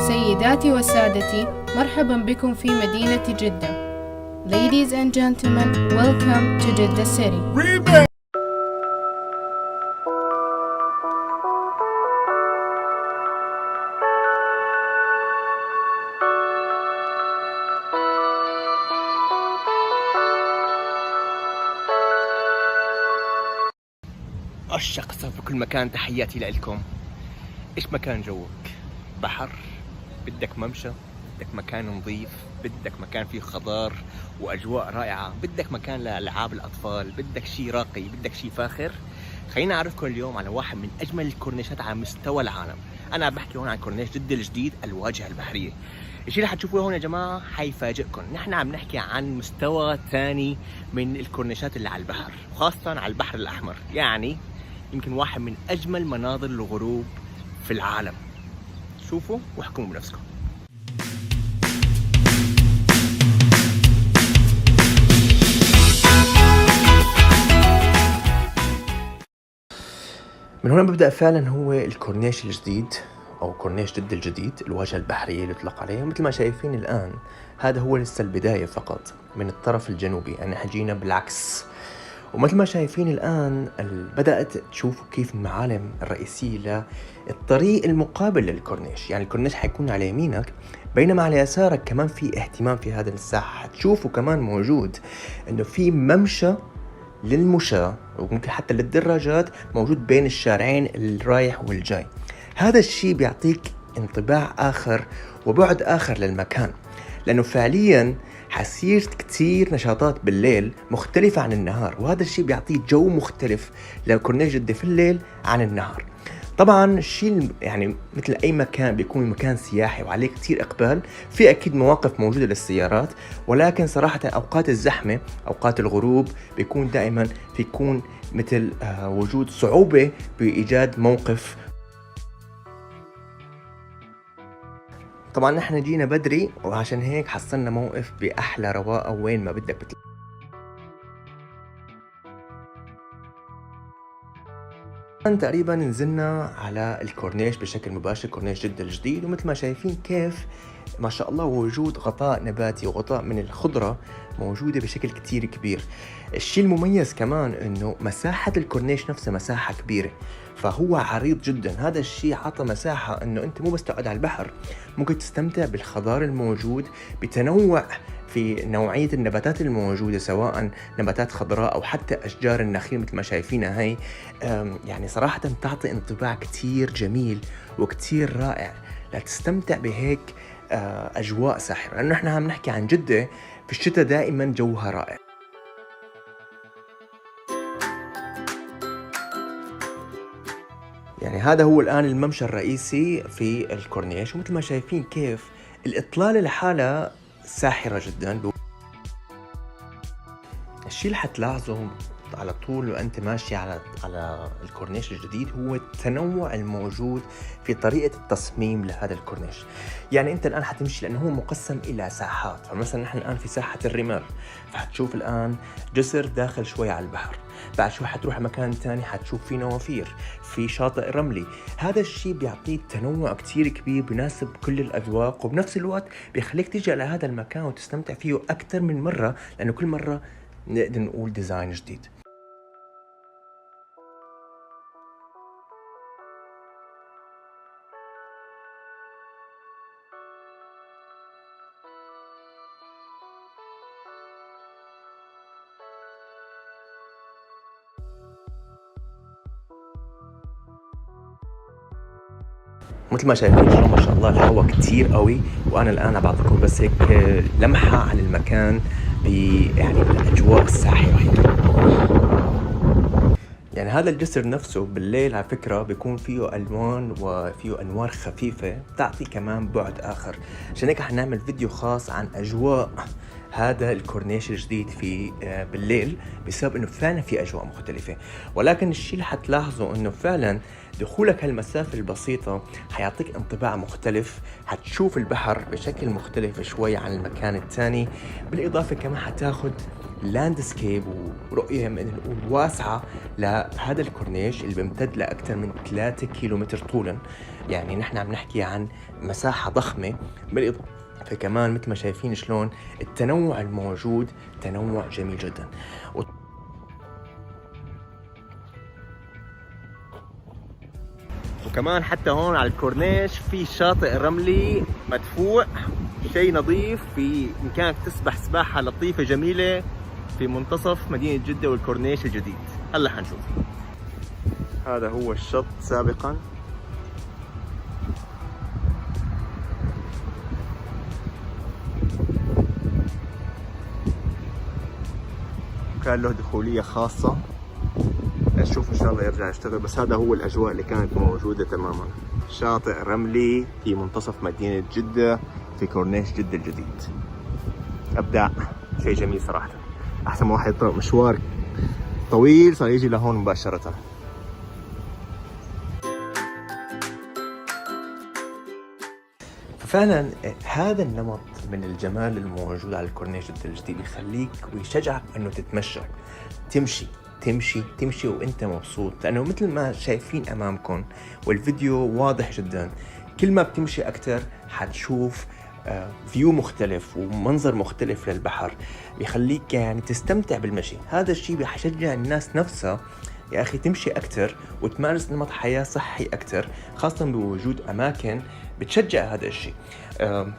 سيداتي وسادتي، مرحبا بكم في مدينة جدة. Ladies and gentlemen, welcome to Jeddah City. عشاق السفر في كل مكان، تحياتي لكم. ايش مكان جوك؟ بحر؟ بدك ممشى؟ بدك مكان نظيف؟ بدك مكان فيه خضار واجواء رائعه؟ بدك مكان لالعاب الاطفال؟ بدك شيء راقي؟ بدك شيء فاخر؟ خلينا اعرفكم اليوم على واحد من اجمل الكورنيشات على مستوى العالم. انا بحكي هون عن كورنيش جدة الجديد، الواجهه البحريه. الشيء اللي حتشوفوه هون يا جماعه حيفاجئكم. نحن عم نحكي عن مستوى ثاني من الكورنيشات اللي على البحر، خاصه على البحر الاحمر. يعني يمكن واحد من أجمل مناظر الغروب في العالم. شوفوا واحكموا بنفسكم. من هنا ببدأ فعلا هو الكورنيش الجديد أو كورنيش جدة الجديد، الواجهة البحرية اللي يطلق عليه. مثل ما شايفين الآن هذا هو لسه البداية فقط من الطرف الجنوبي، أنا حجينا بالعكس. ومثل ما شايفين الآن بدأت تشوفوا كيف المعالم الرئيسية للطريق المقابل للكورنيش. يعني الكورنيش حيكون على يمينك، بينما على يسارك كمان في اهتمام في هذا الساحة. تشوفوا كمان موجود انه في ممشى للمشاة وممكن حتى للدراجات موجود بين الشارعين الرايح والجاي. هذا الشيء بيعطيك انطباع آخر وبعد آخر للمكان، لأنه فعلياً حصير كتير نشاطات بالليل مختلفة عن النهار، وهذا الشيء بيعطيه جو مختلف لكورنيش جدة في الليل عن النهار. طبعاً الشيء يعني مثل أي مكان بيكون مكان سياحي وعليه كتير إقبال، في أكيد مواقف موجودة للسيارات، ولكن صراحة أوقات الزحمة أوقات الغروب بيكون دائماً فيكون مثل وجود صعوبة بإيجاد موقف. طبعا نحن جينا بدري وعشان هيك حصلنا موقف بأحلى رواقة وين ما بدك تقريبا نزلنا على الكورنيش بشكل مباشر، كورنيش جدة الجديد. ومثل ما شايفين كيف ما شاء الله وجود غطاء نباتي وغطاء من الخضرة موجودة بشكل كتير كبير. الشيء المميز كمان انه مساحة الكورنيش نفسها مساحة كبيرة، فهو عريض جدا. هذا الشيء عطى مساحة انه انت مو بس تقعد على البحر، ممكن تستمتع بالخضار الموجود، بتنوع في نوعية النباتات الموجودة، سواء نباتات خضراء أو حتى أشجار النخيل مثل ما شايفينها هاي. يعني صراحة تعطي انطباع كتير جميل وكتير رائع لتستمتع بهيك أجواء ساحرة. لأنه إحنا عم نحكي عن جدة في الشتاء دائما جوها رائع. يعني هذا هو الآن الممشى الرئيسي في الكورنيش، ومثل ما شايفين كيف الإطلالة لحالها ساحرة جدا. الشيء اللي حتلاحظه على طول وأنت ماشي على الكورنيش الجديد هو التنوع الموجود في طريقة التصميم لهذا الكورنيش. يعني أنت الآن حتمشي لأنه هو مقسم إلى ساحات. فمثلا نحن الآن في ساحة الرمال، فحتشوف الآن جسر داخل شوي على البحر. بعد شوي حتروح مكان تاني حتشوف فيه نوافير، في شاطئ رملي. هذا الشيء بيعطيه تنوع كتير كبير بيناسب كل الأذواق، وبنفس الوقت بيخليك تيجي على هذا المكان وتستمتع فيه أكثر من مرة، لأنه كل مرة نقدر نقول ديزاين جديد. مثل ما شايفين ما شاء الله الهواء كتير قوي، وانا الان بعطيكم بس هيك لمحة عن المكان يعني بالاجواء الساحرة هيك. يعني هذا الجسر نفسه بالليل على فكرة بيكون فيه ألوان وفيه أنوار خفيفة تعطي كمان بعد آخر. عشان هيك حنعمل فيديو خاص عن أجواء هذا الكورنيش الجديد في بالليل، بسبب انه فعلا في اجواء مختلفة. ولكن الشيء اللي حتلاحظه انه فعلا دخولك هالمسافة البسيطة حيعطيك انطباع مختلف، حتشوف البحر بشكل مختلف شوي عن المكان الثاني. بالاضافة كمان حتاخد لاندسكيب ورؤية من نقول واسعة لهذا الكورنيش اللي بيمتد لأكثر من 3 كيلومتر طولا. يعني نحن عم نحكي عن مساحة ضخمة، بالإضافة كمان مثل ما شايفين شلون التنوع الموجود تنوع جميل جدا. وكمان حتى هون على الكورنيش في شاطئ رملي مدفوع، شيء نظيف، في إمكانك تسبح سباحة لطيفة جميلة في منتصف مدينة جدة والكورنيش الجديد. هلا حنشوف. هذا هو الشط سابقا، كان له دخولية خاصة، نشوف ان شاء الله يرجع يشتغل. بس هذا هو الاجواء اللي كانت موجودة تماما، شاطئ رملي في منتصف مدينة جدة في كورنيش جدة الجديد. ابداع، شيء جميل صراحة. احسن ما واحد يطلع مشوار طويل صار يجي لهون مباشرة. ففعلا هذا النمط من الجمال الموجود على الكورنيش جدة الجديد يخليك ويشجعك انه تتمشى، تمشي وانت مبسوط، لانه مثل ما شايفين امامكم والفيديو واضح جدا، كل ما بتمشي اكتر حتشوف فيو مختلف ومنظر مختلف للبحر، بيخليك يعني تستمتع بالمشي. هذا الشيء بيشجع الناس نفسها يا أخي تمشي أكتر وتمارس نمط حياة صحي أكتر، خاصة بوجود أماكن بتشجع هذا الشيء.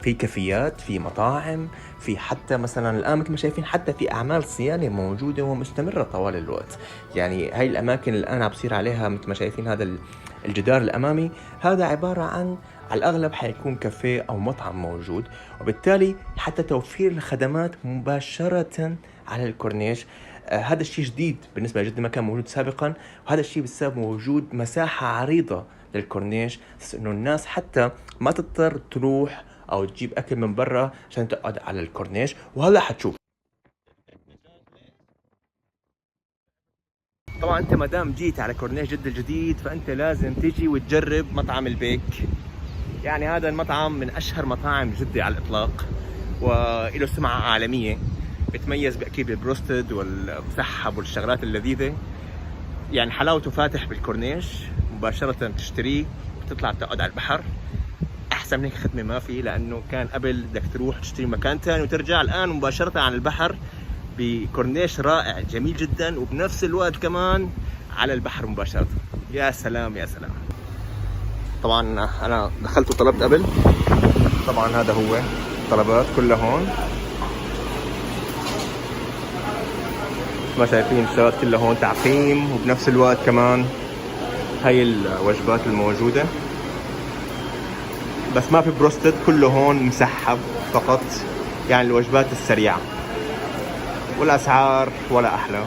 في كافيات، في مطاعم، في حتى مثلا الآن مثل ما شايفين حتى في أعمال صيانة موجودة ومستمرة طوال الوقت. يعني هاي الأماكن الآن عم بصير عليها مثل ما شايفين هذا الجدار الأمامي، هذا عبارة عن على الأغلب حيكون كافيه أو مطعم موجود، وبالتالي حتى توفير الخدمات مباشرة على الكورنيش. هذا الشيء جديد بالنسبة لجدة، ما كان موجود سابقا، وهذا الشيء بسبب وجود مساحة عريضة للكورنيش، بس إنه الناس حتى ما تضطر تروح أو تجيب أكل من برا عشان تقعد على الكورنيش. وهلا حتشوف طبعا أنت ما دام جيت على كورنيش جدة الجديد فأنت لازم تيجي وتجرب مطعم البيك. يعني هذا المطعم من أشهر مطاعم جدة على الإطلاق، وله سمعة عالمية، بتميز بأكيد بالبروستد والمسحب والشغلات اللذيذة. يعني حلاوته فاتح بالكورنيش مباشرة، تشتريه وتطلع تقعد على البحر. أحسن من هيك خدمة ما في، لأنه كان قبل بدك تروح تشتري مكان تاني وترجع، الآن مباشرة عن البحر بكورنيش رائع جميل جدا، وبنفس الوقت كمان على البحر مباشرة. يا سلام يا سلام. طبعا أنا دخلت وطلبت قبل، طبعا هذا هو طلبات كلها هون ما شايفين، الشغلات كلها هون تعقيم، وبنفس الوقت كمان هاي الوجبات الموجودة، بس ما في بروستد، كله هون مسحب فقط، يعني الوجبات السريعة، والأسعار ولا أحلى.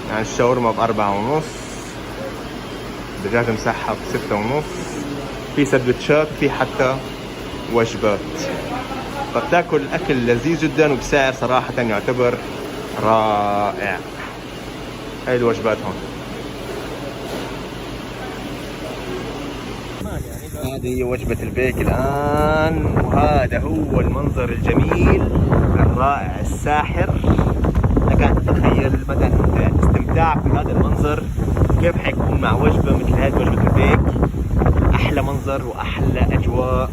يعني الشاورما ب4.5، دجاج مسحب 6.5، في سندوتشات، في حتى وجبات، فبتاكل أكل لذيذ جدا وبسعر صراحة يعتبر رائع. هاي الوجبات هون. هذه هي وجبة البيك الآن، وهذا هو المنظر الجميل الرائع الساحر. لك أن تتخيل مدى استمتاعك بهذا المنظر، كيف حيكون مع وجبة مثل هذه وجبة البيك. أحلى منظر وأحلى أجواء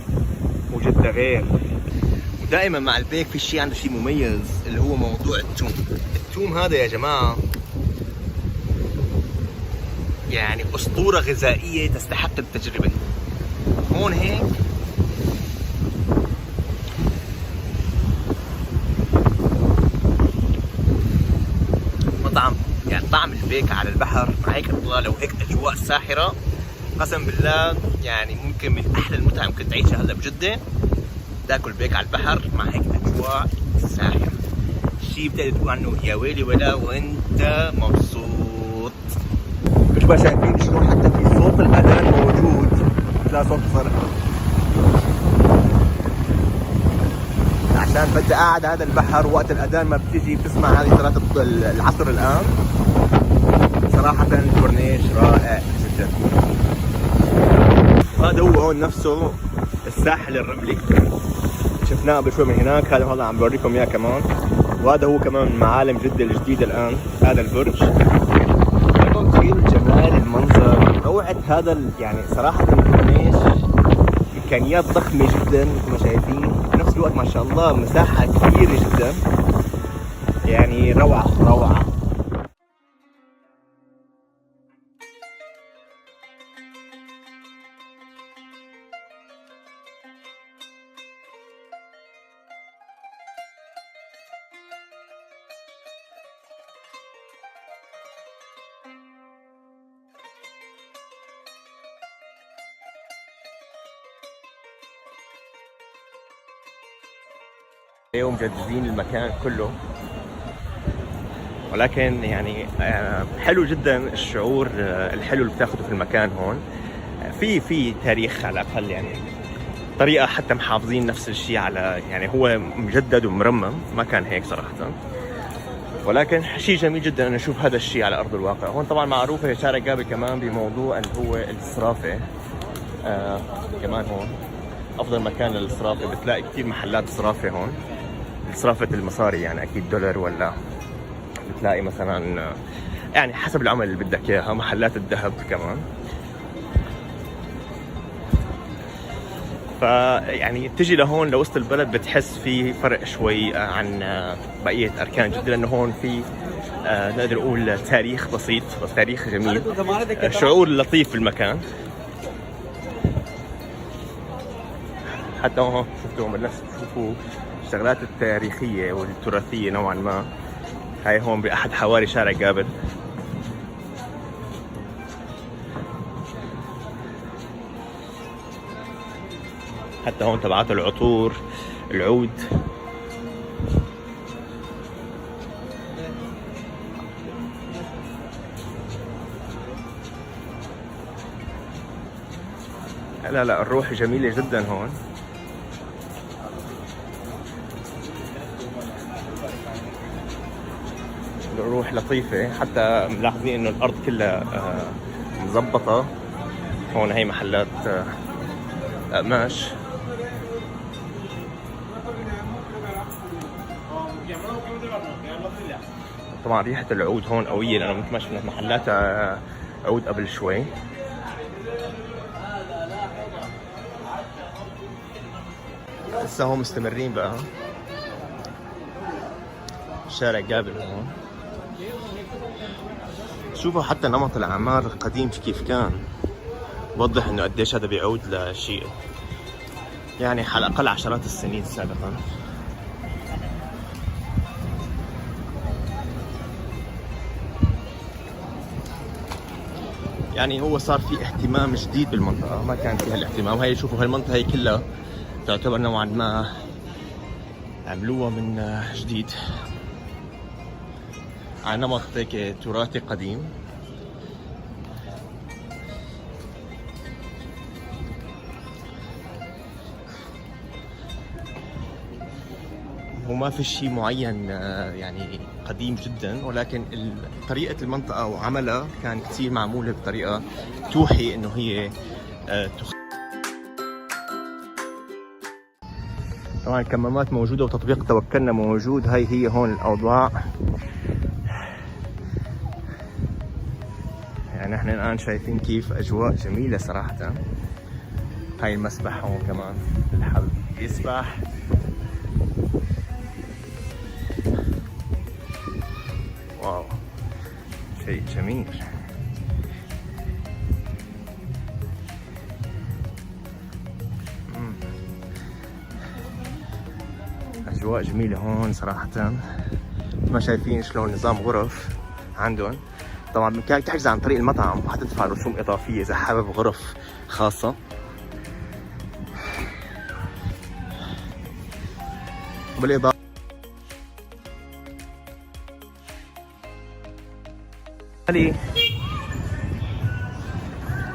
وجدة غير. ودائما مع البيك في شيء عنده شيء مميز، اللي هو موضوع التوم. التوم هذا يا جماعة يعني أسطورة غذائية تستحق التجربة. هون هيك مطعم، يعني طعم البيك على البحر مع هيك إطلالة وهيك أجواء ساحرة، قسم بالله يعني ممكن من أحلى المتعة ممكن تعيشها هلا بجدة، تاكل بيك على البحر مع هيك أجواء ساحرة. شيء بتقدر تقول عنه يا ويلي ولا وأنت مبسوط. مش بقى شايفين شلون حتى في صوت الأذان موجود، لا صوت صرخ، عشان فانت قاعد هذا البحر وقت الأذان ما بتيجي بتسمع هذه صلاة العصر الآن. صراحة الكورنيش رائع جدا. هذا هو هون نفسه الساحل الرملي، شفناه قبل شوي من هناك، هذا عم بوريكم اياه كمان. وهذا هو كمان من معالم جدة الجديدة الآن، هذا البرج. لكم تخيلوا جمال المنظر، روعة هذا يعني صراحة الكورنيش، إمكانيات ضخمة جدا مثل ما شايفين، في نفس الوقت ما شاء الله مساحة كبيرة جدا، يعني روعة روعة. اليوم مجددين المكان كله، ولكن يعني حلو جدا الشعور الحلو اللي بتاخده في المكان هون. في تاريخ على الاقل، يعني طريقه حتى محافظين نفس الشيء على، يعني هو مجدد ومرمم، ما كان هيك صراحه. ولكن شيء جميل جدا ان نشوف هذا الشيء على ارض الواقع. هون طبعا معروفه شارع جابر كمان بموضوع اللي هو الصرافه. كمان هون افضل مكان للصرافه، بتلاقي كثير محلات صرافه هون، صرافة المصاري يعني أكيد دولار، ولا بتلاقي مثلا يعني حسب العمل اللي بدك إياها، محلات الذهب كمان. فيعني تجي لهون لوسط البلد بتحس في فرق شوي عن بقية أركان جدة، لأنه هون في نقدر نقول تاريخ بسيط، بس تاريخ جميل، شعور لطيف في المكان. حتى هون شفتوا بلشت تشوفوا الشغلات التاريخية والتراثية نوعا ما. هاي هون بأحد حواري شارع جابر. حتى هون تبعات العطور، العود. لا الروح جميلة جدا هون. الروح لطيفة، حتى ملاحظين انه الارض كلها مزبطة. هون هي محلات قماش. طبعا ريحة العود هون قوية، لأنه مثل ما شفنا محلات عود قبل شوي. لسه هون مستمرين بقى شارع جابر هون. شوفوا حتى نمط العمار القديم كيف كان، بوضح انه قديش هذا بيعود لشيء يعني على الاقل عشرات السنين سابقا. يعني هو صار في اهتمام جديد بالمنطقة، ما كان فيها الاهتمام. هاي شوفوا هالمنطقة هي كلها تعتبر نوعا ما عملوها من جديد على نمط هيك تراثي قديم. وما في شيء معين يعني قديم جدا، ولكن طريقة المنطقة وعملها كان كثير معمولة بطريقة توحي انه هي طبعا الكمامات موجودة وتطبيق توكلنا موجود. هاي هي هون الأوضاع. يعني احنا الآن شايفين كيف أجواء جميلة صراحة. هاي المسبح هون كمان، الحب يسبح. واو، شيء جميل. أجواء جميلة هون صراحة. ما شايفين شلون نظام غرف عندهم. طبعا بإمكانك تحجز عن طريق المطعم وحتدفع رسوم إضافية إذا حابب غرف خاصة. وبالإضافة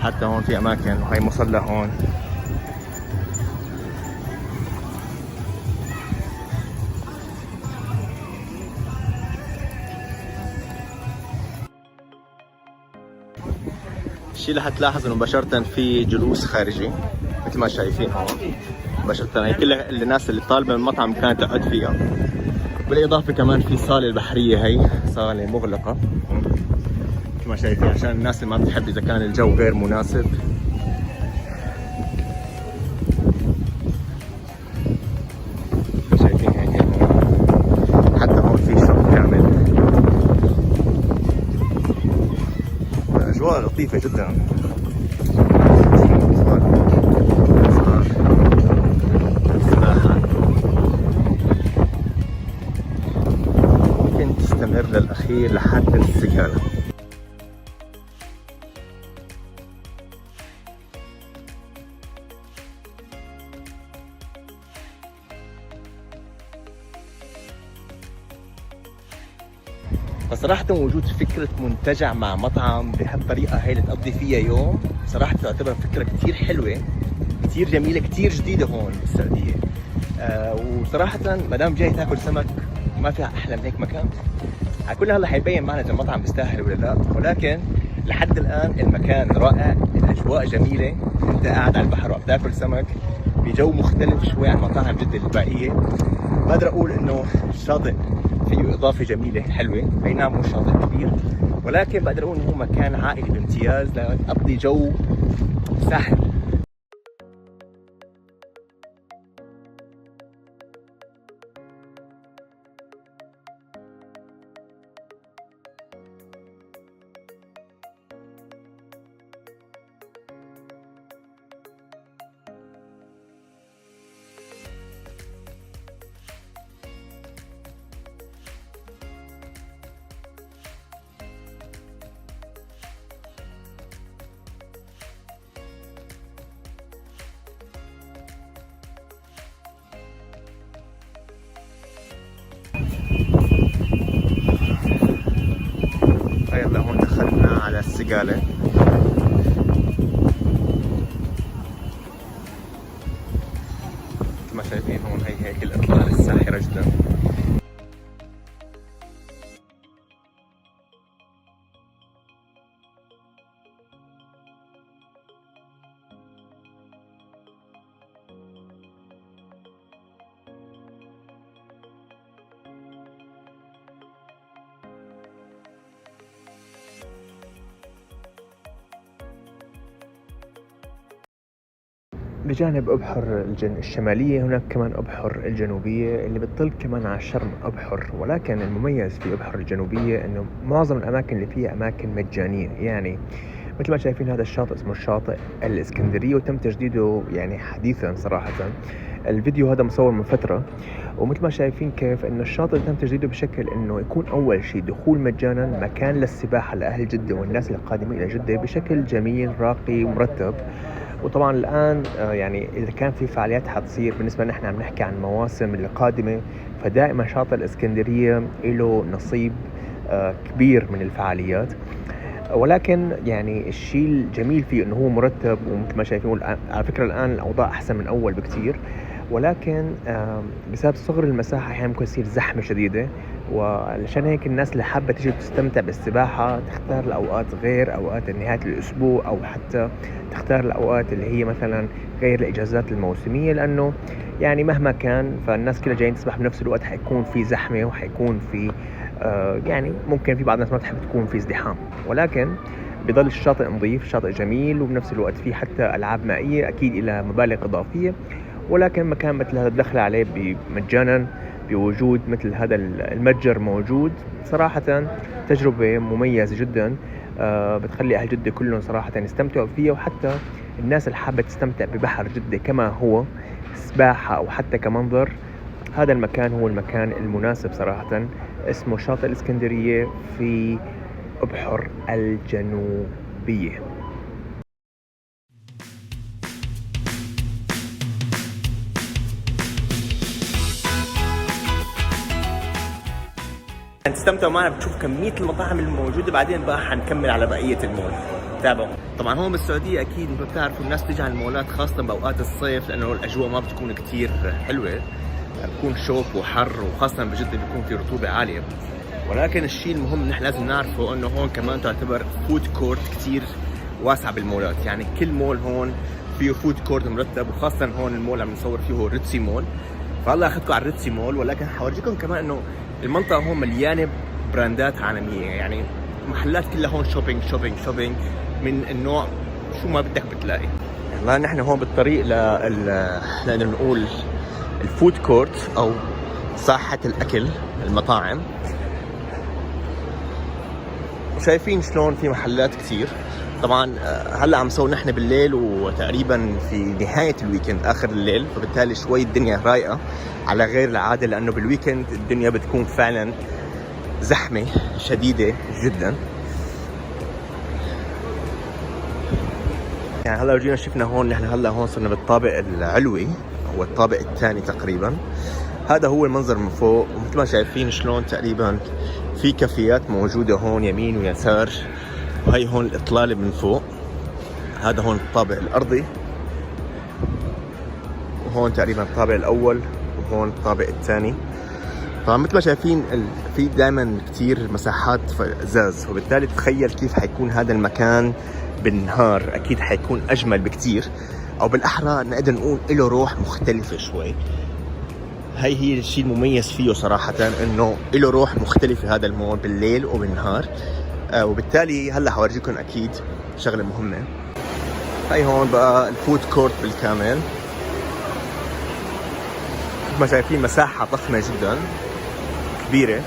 حتى هون في أماكن، وهي مصلى هون. الشيء اللي حتلاحظ انه مباشرة في جلوس خارجي مثل ما شايفين هون. مباشرة. هي كل الناس اللي طالبة من المطعم كانت تقعد فيها. بالإضافة كمان في صالة البحرية، هي صالة مغلقة كما شايفين عشان الناس اللي ما بتحب إذا كان الجو غير مناسب. شايفين هيك حتى هون في شط كامل. أجواء لطيفة جدا. ممكن تستمر للأخير لحد السجالة. فصراحة وجود فكرة منتجع مع مطعم بهالطريقة هي اللي تقضي فيها يوم صراحة تعتبر فكرة كتير حلوة، كتير جميلة، كتير جديدة هون بالسعودية. وصراحة مدام جاي تاكل سمك ما فيها أحلى من هيك مكان. على كل هلا حيبين معنا إذا المطعم بيستاهل ولا لا، ولكن لحد الآن المكان رائع، الأجواء جميلة، أنت قاعد على البحر وعم تاكل سمك بجو مختلف شوي عن مطاعم جدة الباقية. بقدر أقول إنه الشاطئ فيه إضافة جميلة حلوة، أي نعم مو شاطئ كبير، ولكن بقدر أقول إنه هو مكان عائلي بامتياز لتقضي جو ساحر. يلا هون دخلنا على السقالة. كما شايفين هون هيك الإطلالة الساحرة جدا. بجانب أبحر الشمالية هناك كمان أبحر الجنوبية اللي بتطل كمان على شرم أبحر، ولكن المميز في أبحر الجنوبية إنه معظم الأماكن اللي فيها أماكن مجانية. يعني مثل ما شايفين هذا الشاطئ اسمه الشاطئ الإسكندرية وتم تجديده يعني حديثا صراحة. الفيديو هذا مصور من فترة، ومثل ما شايفين كيف إنه الشاطئ تم تجديده بشكل إنه يكون أول شيء دخول مجانا، مكان للسباحة لأهل جدة والناس القادمين إلى جدة بشكل جميل راقي ومرتب. وطبعا الآن يعني إذا كان في فعاليات حتصير بالنسبة لنا، نحن عم نحكي عن مواسم القادمة، فدائما شاطئ الإسكندرية له نصيب كبير من الفعاليات. ولكن يعني الشيء الجميل فيه إنه هو مرتب، ومثل ما شايفين على فكرة الآن الأوضاع أحسن من أول بكتير، ولكن بسبب صغر المساحة أحيانا ممكن يصير زحمة شديدة. وعشان هيك الناس اللي حابة تيجي تستمتع بالسباحة تختار الأوقات غير أوقات نهاية الأسبوع، أو حتى تختار الأوقات اللي هي مثلا غير الإجازات الموسمية، لأنه يعني مهما كان فالناس كلها جايين تسبح بنفس الوقت، حيكون في زحمة وحيكون في يعني ممكن في بعض الناس ما تحب تكون في ازدحام، ولكن بضل الشاطئ نظيف، شاطئ جميل، وبنفس الوقت في حتى ألعاب مائية أكيد إلى مبالغ إضافية. ولكن مكان مثل هذا الدخل عليه مجانا بوجود مثل هذا المتجر موجود، صراحة تجربة مميزة جدا بتخلي أهل جدة كلهم صراحة يستمتعوا فيها، وحتى الناس اللي حابة تستمتع ببحر جدة كما هو سباحة أو حتى كمنظر، هذا المكان هو المكان المناسب صراحة. اسمه شاطئ الإسكندرية في أبحر الجنوبية. تستمتعوا معنا بتشوف كمية المطاعم الموجودة، بعدين بقى حنكمل على بقية المول. تابعوا. طبعا هون بالسعودية أكيد انتم بتعرفوا الناس تيجي على المولات خاصة بأوقات الصيف، لأنه الأجواء ما بتكون كتير حلوة، بتكون شوك وحر، وخاصة بجدة بيكون في رطوبة عالية. ولكن الشيء المهم نحن لازم نعرفه انه هون كمان تعتبر فود كورت كتير واسعة بالمولات، يعني كل مول هون فيه فود كورت مرتب، وخاصة هون المول عم نصور فيه هو ريتسي مول. فهلا اخذكم على الريتسي مول، ولكن حورجيكم كمان انه المنطقة هون مليانة براندات عالمية، يعني محلات كلها هون شوبينج شوبينج شوبينج من النوع شو ما بدك بتلاقي. هلا نحن هون بالطريق نقدر نقول الفود كورت او ساحة الاكل، المطاعم. شايفين شلون في محلات كتير. طبعا هلا عم نصور نحن بالليل وتقريبا في نهاية الويكند اخر الليل، فبالتالي شوي الدنيا رايقة على غير العادة، لانه بالويكند الدنيا بتكون فعلا زحمة شديدة جدا. يعني هلا رجينا شفنا هون، نحن هلا هون صرنا بالطابق العلوي او الطابق الثاني تقريبا. هذا هو المنظر من فوق، ومثل ما شايفين شلون تقريبا في كافيات موجودة هون يمين ويسار، وهي هون الإطلالة من فوق. هذا هون الطابق الأرضي، وهون تقريبا الطابق الأول، وهون الطابق الثاني. طبعا مثل ما شايفين في دائما كتير مساحات ازاز، وبالتالي تخيل كيف حيكون هذا المكان بالنهار. اكيد حيكون اجمل بكتير، او بالاحرى نقدر نقول له روح مختلفة شوي. هي الشيء المميز فيه صراحة، انه له روح مختلفة هذا المول بالليل وبالنهار. وبالتالي هلا حورجيكم اكيد شغلة مهمة. هاي هون بقى الفود كورت بالكامل، ما شايفين مساحة ضخمة جدا كبيرة،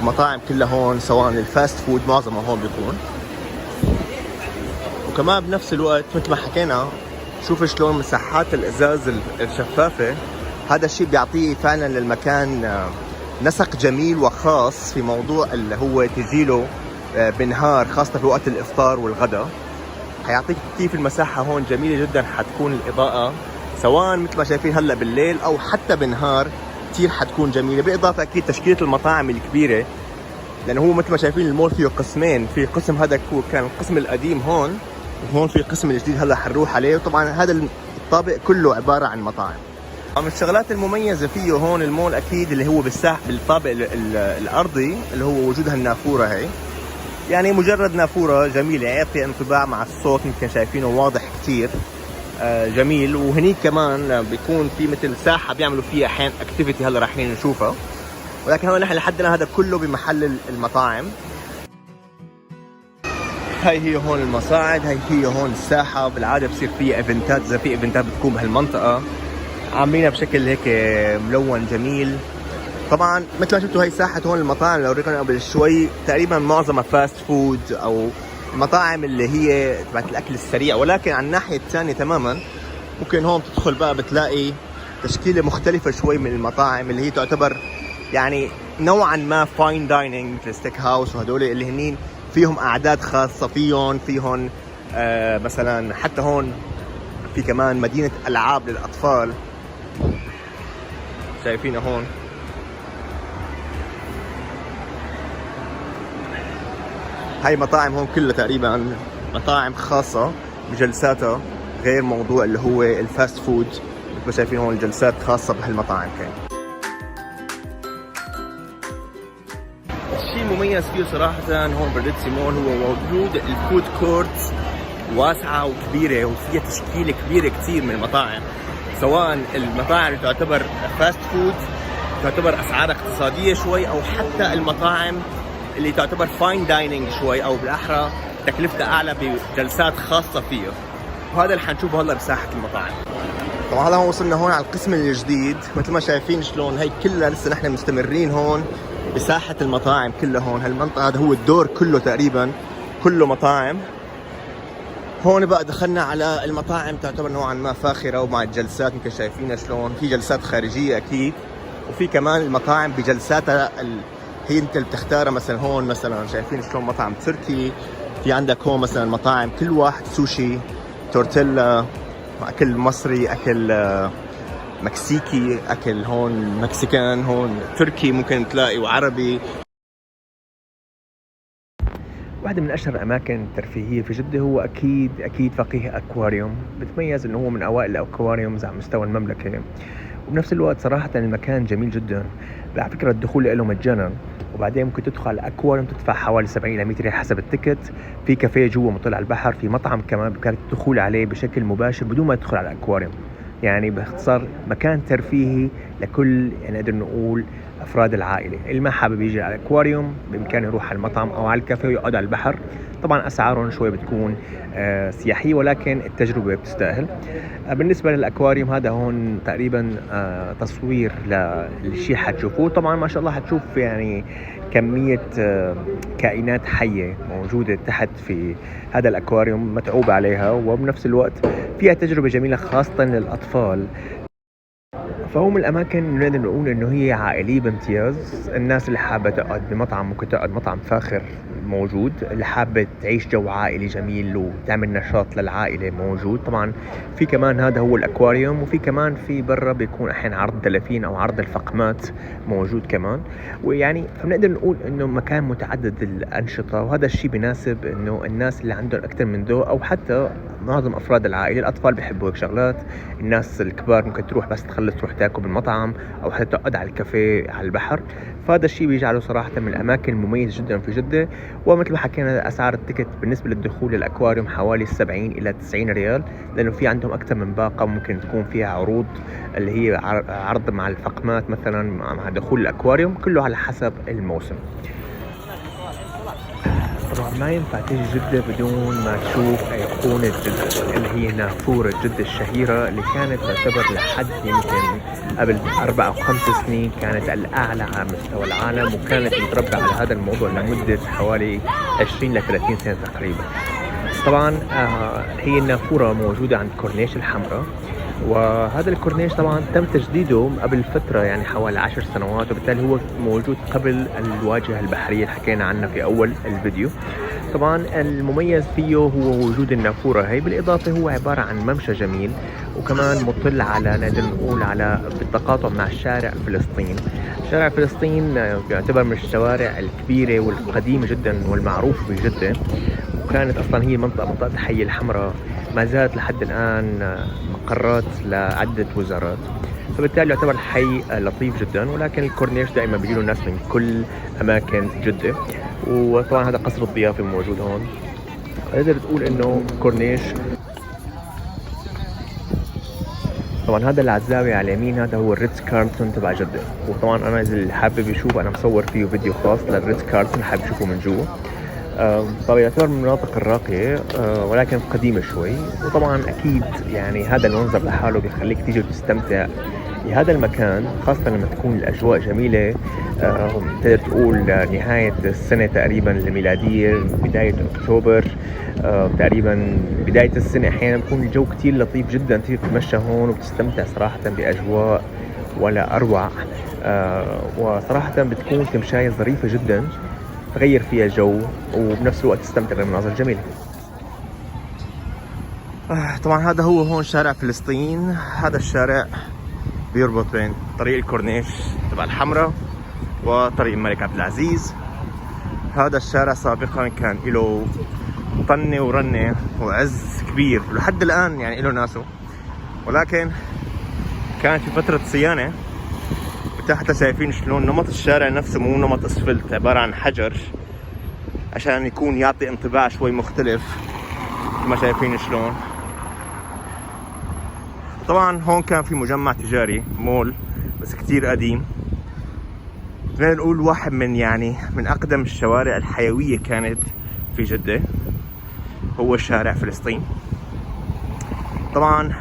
مطاعم كلها هون سواء الفاست فود معظمها هون بيكون. وكمان بنفس الوقت مثل ما حكينا، شوف شلون مساحات الازاز الشفافة، هذا الشيء بيعطيه فعلا للمكان نسق جميل وخاص في موضوع اللي هو تجيله بالنهار، خاصة في وقت الافطار والغداء. حيعطيك كيف المساحة هون جميلة جدا، حتكون الإضاءة سواء مثل ما شايفين هلا بالليل او حتى بالنهار كثير حتكون جميله. بالاضافه اكيد تشكيله المطاعم الكبيره، لانه هو مثل ما شايفين المول فيه قسمين، في قسم هذا كان القسم القديم هون، وهون في القسم الجديد هلا حنروح عليه. وطبعا هذا الطابق كله عباره عن مطاعم. من الشغلات المميزه فيه هون المول اكيد اللي هو بالطابق الارضي، اللي هو وجود هالنافوره هي، يعني مجرد نافوره جميله يعطي انطباع مع الصوت، يمكن شايفينه واضح كثير جميل. وهنيك كمان بيكون في مثل ساحه بيعملوا فيها احيانا اكتيفيتي، هلا رايحين نشوفها. ولكن هون نحن لحدنا هذا كله بمحل المطاعم. هاي هي هون المصاعد، هاي هي هون الساحه. بالعاده بصير فيها ايفنتات، اذا في ايفنتات بتكون بهالمنطقه عاملينها بشكل هيك ملون جميل. طبعا مثل ما شفتوا هاي ساحه هون المطاعم اللي وريكم قبل شوي، تقريبا معظمها فاست فود او المطاعم اللي هي تبعت الاكل السريع. ولكن على الناحيه الثانيه تماما ممكن هون تدخل بقى بتلاقي تشكيله مختلفه شوي من المطاعم اللي هي تعتبر يعني نوعا ما فاين دايننج، مثل ستيك هاوس وهدول اللي هنين فيهم اعداد خاصه فيهم مثلا حتى هون في كمان مدينه العاب للاطفال شايفينها هون. هاي مطاعم هون كلها تقريبا مطاعم خاصة بجلساتها، غير موضوع اللي هو الفاست فود. مثل شايفين هون الجلسات خاصة بهالمطاعم. كان الشيء المميز فيه صراحة هون بالريتسي مول هو وجود الفود كورت واسعة وكبيرة، وفيها تشكيلة كبيرة كتير من المطاعم، سواء المطاعم اللي تعتبر فاست فود تعتبر أسعارها اقتصادية شوي، أو حتى المطاعم اللي تعتبر فاين دايننج شوي، او بالاحرى تكلفتها اعلى بجلسات خاصه فيه. وهذا اللي حنشوفه هلا بساحه المطاعم. طبعا هلا وصلنا هون على القسم الجديد، مثل ما شايفين شلون هي كلها لسه نحن مستمرين هون بساحه المطاعم كلها. هون هالمنطقه هذا هو الدور كله تقريبا كله مطاعم. هون بقى دخلنا على المطاعم تعتبر نوعا ما فاخره ومع الجلسات، يمكن شايفينها شلون في جلسات خارجيه اكيد، وفي كمان المطاعم بجلساتها هي انت اللي بتختارها. مثلا هون مثلا شايفين شلون مطعم تركي، في عندك هون مثلا مطاعم كل واحد سوشي، تورتيلا، اكل مصري، اكل مكسيكي، اكل هون مكسيكان، هون تركي ممكن تلاقي، وعربي. واحدة من اشهر الاماكن الترفيهية في جدة هو اكيد فقيه اكواريوم، بتميز انه هو من اوائل الاكواريومز على مستوى المملكة، وبنفس الوقت صراحة المكان جميل جدا. على فكرة الدخول له مجانا، وبعدين ممكن تدخل على الأكواريوم تدفع حوالي 70 إلى 100 ريال حسب التيكت. في كافيه جوا مطل على البحر، في مطعم كمان بإمكانك الدخول عليه بشكل مباشر بدون ما تدخل على الأكواريوم. يعني باختصار مكان ترفيهي لكل يعني نقدر نقول أفراد العائلة. اللي ما حابب يجي على الأكواريوم بإمكانه يروح على المطعم أو على الكافيه ويقعد على البحر. طبعا أسعارهم شوي بتكون سياحية، ولكن التجربة بتستاهل. بالنسبة للأكواريوم هذا هون تقريبا تصوير للشيء حتشوفوه. طبعا ما شاء الله حتشوف يعني كمية كائنات حية موجودة تحت في هذا الأكواريوم متعوب عليها، وبنفس الوقت فيها تجربة جميلة خاصة للأطفال. فهو من الأماكن نقدر نقول إنه هي عائلية بامتياز. الناس اللي حابة تقعد بمطعم ممكن تقعد مطعم فاخر موجود، اللي حابة تعيش جو عائلي جميل وتعمل نشاط للعائلة موجود. طبعا في كمان هذا هو الأكواريوم، وفي كمان في برا بيكون أحيانا عرض دلافين أو عرض الفقمات موجود كمان. ويعني فبنقدر نقول إنه مكان متعدد الأنشطة، وهذا الشيء بيناسب إنه الناس اللي عندهم أكثر من ذوق، أو حتى معظم أفراد العائلة. الأطفال بيحبوا هيك شغلات، الناس الكبار ممكن تروح بس تخلص تروح تاكل بالمطعم أو حتى تقعد على الكافيه على البحر. فهذا الشيء بيجعله صراحة من الأماكن المميزة جدا في جدة. ومثل ما حكينا أسعار التيكت بالنسبة للدخول للأكواريوم حوالي 70 إلى 90 ريال، لأنه في عندهم أكثر من باقة ممكن تكون فيها عروض اللي هي عرض مع الفقمات مثلا مع دخول الأكواريوم، كله على حسب الموسم. طبعا ما ينفع تيجي جدة بدون ما تشوف أيقونة جدة اللي هي نافورة جدة الشهيرة، اللي كانت تعتبر لحد يمكن قبل 4 أو 5 سنين كانت الأعلى على مستوى العالم، وكانت متربعة على هذا الموضوع لمدة حوالي 20 ل 30 سنة تقريبا. طبعا هي النافورة موجودة عند كورنيش الحمراء، وهذا الكورنيش طبعا تم تجديده قبل فترة يعني حوالي 10 سنوات، وبالتالي هو موجود قبل الواجهة البحرية اللي حكينا عنها في أول الفيديو. طبعا المميز فيه هو وجود النافورة هي، بالإضافة هو عبارة عن ممشى جميل، وكمان مطل على نقدر نقول على بالتقاطع مع شارع فلسطين. شارع فلسطين يعتبر من الشوارع الكبيرة والقديمة جدا والمعروفة في جدة، وكانت أصلا هي منطقة الحي الحمراء، ما زالت لحد الآن مقرات لعدة وزارات، فبالتالي يعتبر حي لطيف جدا. ولكن الكورنيش دائما بيجيله الناس من كل أماكن جدة. وطبعا هذا قصر الضيافة موجود هون، تقدر تقول إنه كورنيش. طبعا هذا اللي على الزاوية على اليمين هذا هو الريتز كارلتون تبع جدة، وطبعا أنا اللي حابب يشوف أنا مصور فيه فيديو خاص للريتز كارلتون، حابب يشوفه من جوا. طبعا يعتبر من المناطق الراقية ولكن قديمة شوي. وطبعا أكيد يعني هذا المنظر لحاله بيخليك تيجي وتستمتع بهذا المكان، خاصة لما تكون الأجواء جميلة. تقدر تقول نهاية السنة تقريبا الميلادية، بداية أكتوبر تقريبا بداية السنة، أحيانا بيكون الجو كتير لطيف جدا، تيجي تتمشى هون وبتستمتع صراحة بأجواء ولا أروع. وصراحة بتكون تمشاية ظريفة جدا تغير فيها جو، وبنفس الوقت تستمتع بالمناظر الجميلة. طبعا هذا هو هون شارع فلسطين. هذا الشارع بيربط بين طريق الكورنيش تبع الحمراء وطريق الملك عبد العزيز. هذا الشارع سابقا كان له طنة ورنة وعز كبير، ولحد الآن يعني له ناسه، ولكن كانت في فترة صيانة. حتى شايفين شلون نمط الشارع نفسه مو نمط اسفلت، عبارة عن حجر عشان يكون يعطي انطباع شوي مختلف، ما شايفين شلون. طبعا هون كان في مجمع تجاري مول بس كتير قديم، بدنا نقول واحد من أقدم الشوارع الحيوية كانت في جدة، هو شارع فلسطين. طبعا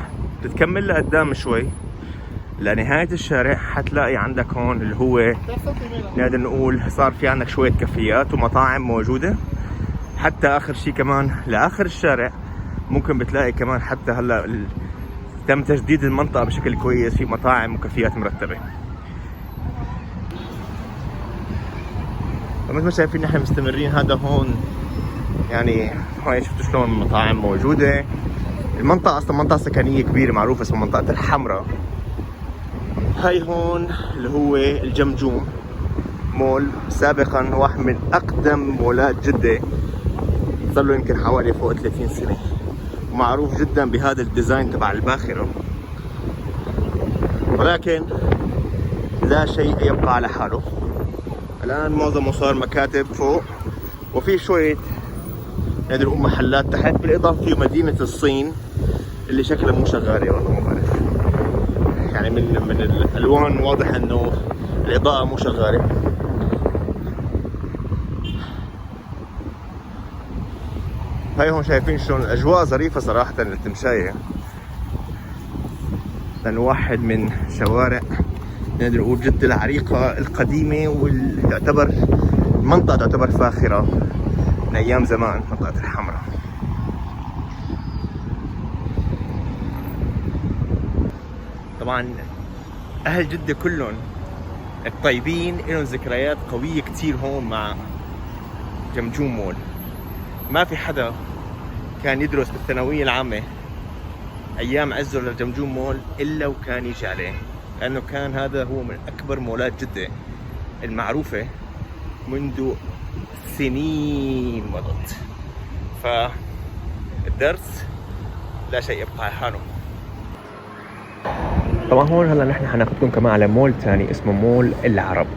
بتكمل لقدام شوي لنهاية الشارع حتلاقي عندك هون اللي هو نقدر نقول صار في عندك شوية كافيات ومطاعم موجودة. حتى آخر شي كمان لآخر الشارع ممكن بتلاقي كمان حتى هلا تم تجديد المنطقة بشكل كويس، في مطاعم وكافيات مرتبة. فمثل ما شايفين نحن مستمرين. هذا هون يعني هاي شفتوا شلون المطاعم موجودة. المنطقة أصلا منطقة سكنية كبيرة معروفة اسمها منطقة الحمراء. هاي هون اللي هو الجمجوم مول، سابقا واحد من أقدم مولات جدة، صار له يمكن حوالي فوق 30 سنة، ومعروف جدا بهذا الديزاين تبع الباخرة. ولكن لا شيء يبقى على حاله. الآن معظمه صار مكاتب فوق، وفي شوية نقدر نقول محلات تحت، بالإضافة في مدينة الصين اللي شكلها مو شغالة والله ما بعرف، يعني من الألوان واضح إنه الإضاءة مو شغالة. هاي هون شايفين شلون الأجواء ظريفة صراحة للتمشاية، لأنه واحد من شوارع نقدر نقول جدة العريقة القديمة، ويعتبر منطقة تعتبر فاخرة من أيام زمان، منطقة الحمراء. طبعا أهل جدة كلهم الطيبين لهم ذكريات قوية كتير هون مع جمجوم مول. ما في حدا كان يدرس بالثانوية العامة أيام عزه للجمجوم مول إلا وكان يجي عليه، لأنه كان هذا هو من أكبر مولات جدة المعروفة منذ سنين مضت. فالدرس لا شيء يبقى على حاله. طبعا هون هلا نحن حناخذكم كمان على مول ثاني اسمه مول العرب.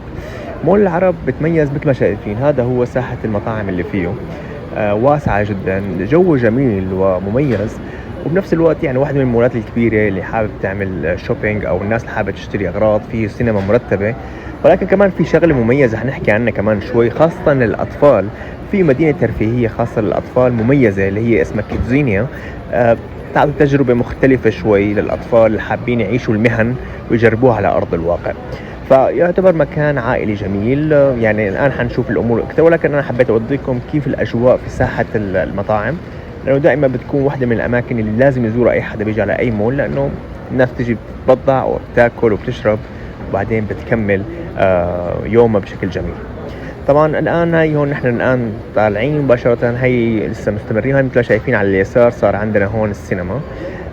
مول العرب بتميز مثل ما شايفين، هذا هو ساحة المطاعم اللي فيه، واسعة جدا، جو جميل ومميز، وبنفس الوقت يعني واحد من المولات الكبيرة اللي حابب تعمل شوبينج أو الناس اللي حابة تشتري أغراض. فيه سينما مرتبة، ولكن كمان في شغلة مميزة حنحكي عنها كمان شوي، خاصة للأطفال. في مدينة ترفيهية خاصة للأطفال مميزة اللي هي اسمها كيدزينيا، تعطي تجربة مختلفة شوي للأطفال اللي حابين يعيشوا المهن ويجربوها على أرض الواقع. فيعتبر مكان عائلي جميل. يعني الآن حنشوف الأمور أكثر، ولكن أنا حبيت أوديكم كيف الأجواء في ساحة المطاعم، لأنه دائما بتكون واحدة من الأماكن اللي لازم يزورها أي حدا بيجي على أي مول، لأنه الناس تجي بتبضع وبتاكل وبتشرب وبعدين بتكمل يومها بشكل جميل. طبعا الآن هاي هون نحن الآن طالعين مباشرة، هي لسه مستمرين. هاي مثل ما شايفين على اليسار صار عندنا هون السينما،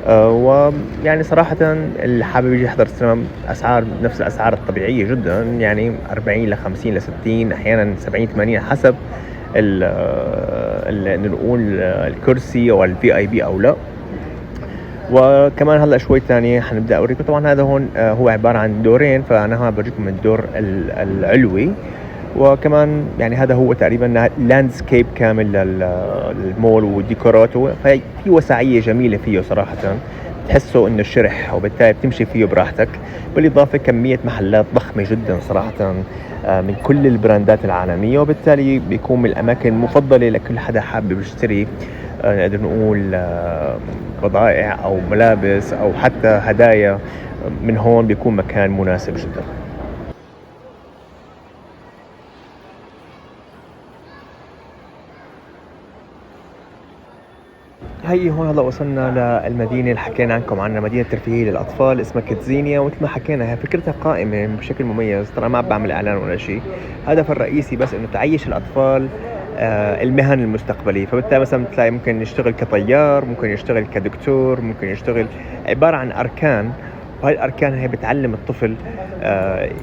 ويعني صراحة اللي حابب يجي يحضر السينما أسعار نفس الأسعار الطبيعية جدا، يعني 40 ل 50 ل 60، أحيانا 70 80 حسب نقول الكرسي أو الVIP أو لا. وكمان هلا شوي ثانية حنبدأ أوريكم. طبعا هذا هون هو عبارة عن دورين، فأنا هون بوريكم الدور العلوي، وكمان يعني هذا هو تقريبا لاندسكيب كامل للمول وديكوراته، فهي في وسعية جميلة فيه صراحة، تحسه انه شرح وبالتالي بتمشي فيه براحتك. بالاضافة كمية محلات ضخمة جدا صراحة من كل البراندات العالمية، وبالتالي بيكون من الاماكن المفضلة لكل حدا حابب يشتري نقدر نقول بضائع او ملابس او حتى هدايا. من هون بيكون مكان مناسب جدا. هي هون هلا وصلنا للمدينة اللي حكينا عنكم عنها، مدينة ترفيهية للأطفال اسمها كيدزينيا. ومثل ما حكينا هي فكرتها قائمة بشكل مميز، ترى ما بعمل إعلان ولا شيء، هدفها الرئيسي بس إنه تعيش الأطفال المهن المستقبلية. فبالتالي مثلا تلاقي ممكن يشتغل كطيار، ممكن يشتغل كدكتور، ممكن يشتغل، عبارة عن أركان، وهي الأركان هي بتعلم الطفل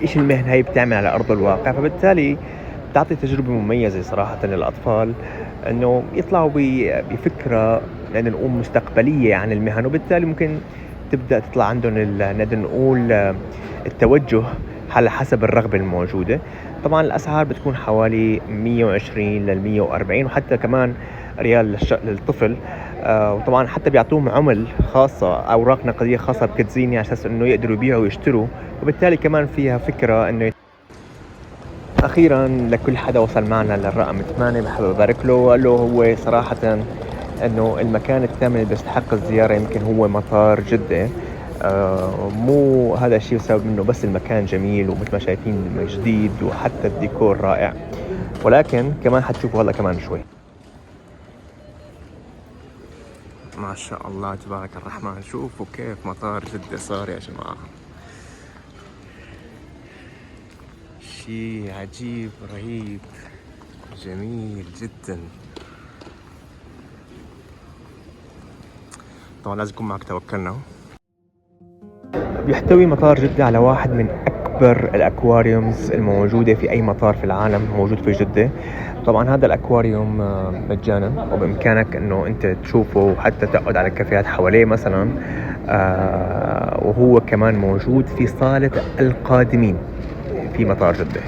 إيش المهنة هي بتعمل على أرض الواقع. فبالتالي بتعطي تجربة مميزة صراحة للأطفال، إنه يطلعوا بفكرة لأن نقول مستقبلية عن المهن، وبالتالي ممكن تبدأ تطلع عندهم نقدر نقول التوجه على حسب الرغبة الموجودة. طبعا الأسعار بتكون حوالي 120 لل 140 وحتى كمان ريال للطفل. وطبعا حتى بيعطوهم عمل خاصة، أوراق نقدية خاصة بكيدزيني على أساس إنه يقدروا يبيعوا ويشتروا، وبالتالي كمان فيها فكرة إنه. أخيرا لكل حدا وصل معنا للرقم 8 بحب أبارك له، وقال له هو صراحة انه المكان الثامن اللي بيستحق الزيارة يمكن هو مطار جدة. مو هذا الشيء بسبب انه بس المكان جميل ومثل ما شايفين جديد وحتى الديكور رائع، ولكن كمان حتشوفوا هلا كمان شوي. ما شاء الله تبارك الرحمن، شوفوا كيف مطار جدة صار يا جماعة، شيء عجيب رهيب جميل جدا. طبعا لازم يكون معك توكلنا. بيحتوي مطار جدة على واحد من أكبر الأكواريومز الموجودة في أي مطار في العالم موجود في جدة. طبعا هذا الأكواريوم مجانا، وبإمكانك أنه أنت تشوفه وحتى تقعد على الكافيهات حواليه مثلا. وهو كمان موجود في صالة القادمين في مطار جدة،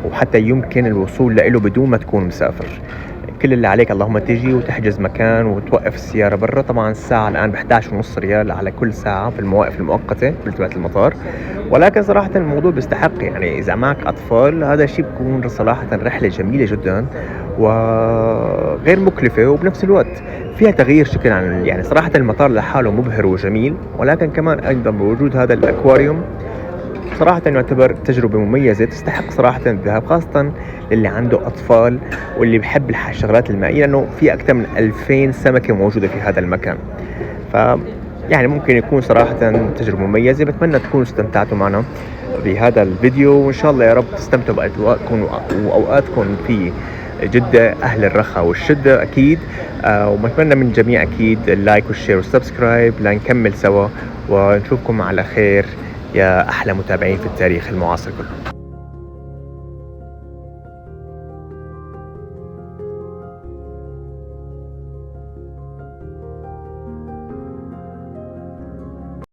وحتى يمكن الوصول له بدون ما تكون مسافر. كل اللي عليك اللهم تيجي وتحجز مكان وتوقف السيارة برا. طبعا الساعة الآن ب11.5 ريال على كل ساعة في المواقف المؤقتة بالتبعة المطار، ولكن صراحة الموضوع بيستحق. يعني إذا معك أطفال هذا الشيء بيكون صراحة رحلة جميلة جدا وغير مكلفة، وبنفس الوقت فيها تغيير شكل عن يعني صراحة المطار لحاله مبهر وجميل، ولكن كمان أيضا بوجود هذا الأكواريوم صراحة يعتبر تجربة مميزة تستحق صراحة الذهاب، خاصة للي عنده أطفال واللي بحب الشغلات المائية، لأنه في أكثر من 2000 سمكة موجودة في هذا المكان. يعني ممكن يكون صراحة تجربة مميزة. بتمنى تكونوا استمتعتوا معنا بهذا الفيديو، وإن شاء الله يا رب تستمتعوا بأجواءكم وأوقاتكم في جدة أهل الرخاء والشدة أكيد. وبتمنى من الجميع أكيد اللايك والشير والسبسكرايب لنكمل سوا، ونشوفكم على خير يا أحلى متابعين في التاريخ المعاصر كله.